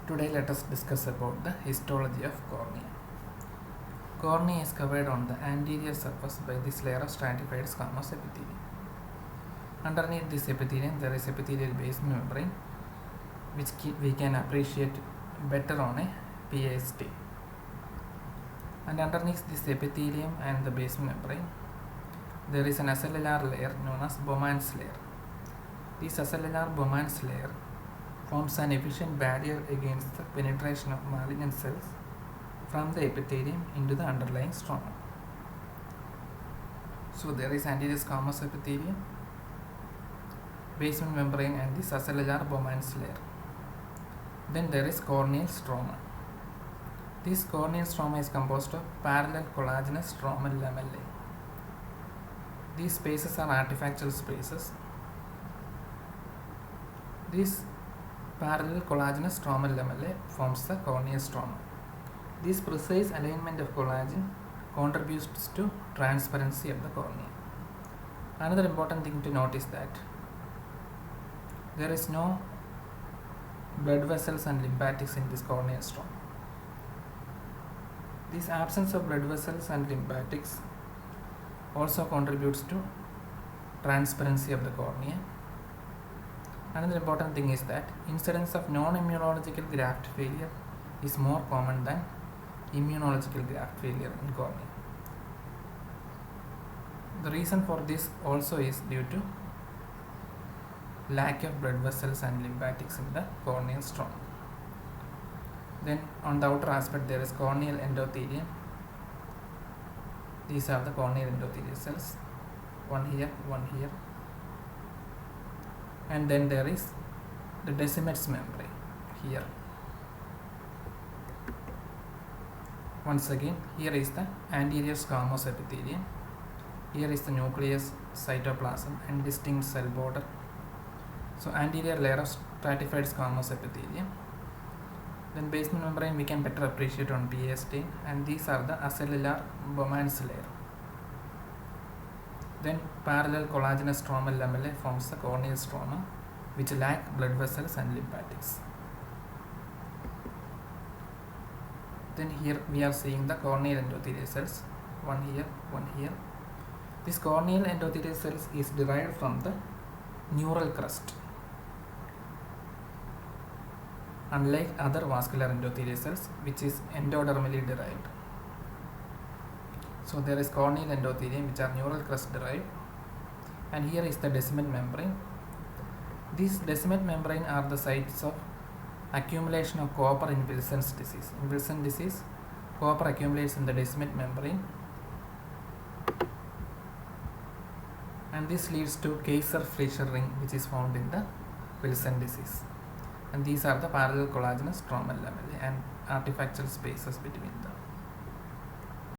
Today let us discuss about the histology of cornea. Cornea is covered on the anterior surface by this layer of stratified squamous epithelium. Underneath this epithelium there is epithelial basement membrane which we can appreciate better on a PAST. And underneath this epithelium and the basement membrane there is an acellular layer known as Bowman's layer. This acellular Bowman's layer forms an efficient barrier against the penetration of malignant cells from the epithelium into the underlying stroma. So there is anterior squamous epithelium, basement membrane and this acellular Bowman's layer. Then there is corneal stroma. This corneal stroma is composed of parallel collagenous stromal lamellae. These spaces are artifactual spaces. This parallel collagenous stromal lamellae forms the corneal stroma. This precise alignment of collagen contributes to transparency of the cornea. Another important thing to note is that there is no blood vessels and lymphatics in this corneal stroma. This absence of blood vessels and lymphatics also contributes to transparency of the cornea. Another important thing is that incidence of non-immunological graft failure is more common than immunological graft failure in cornea. The reason for this also is due to lack of blood vessels and lymphatics in the corneal stroma. Then on the outer aspect there is corneal endothelium. These are the corneal endothelial cells, one here, and then there is the Descemet's membrane here. Once again, here is the anterior squamous epithelium, here is the nucleus, cytoplasm and distinct cell border. So anterior layer of stratified squamous epithelium. Then basement membrane we can better appreciate on PAST, and these are the acellular Bowman's layer. Then parallel collagenous stromal lamellae forms the corneal stroma, which lack blood vessels and lymphatics. Then here we are seeing the corneal endothelial cells, one here. This corneal endothelial cells is derived from the neural crust, unlike other vascular endothelial cells which is endodermally derived. So there is corneal endothelium which are neural crust derived, and here is the Descemet membrane. These Descemet membrane are the sites of accumulation of copper in Wilson's disease. In Wilson's disease, copper accumulates in the Descemet membrane, and this leads to Kaiser-Fleischer ring which is found in the Wilson disease. And these are the parallel collagenous stromal lamellae and artifactual spaces between them.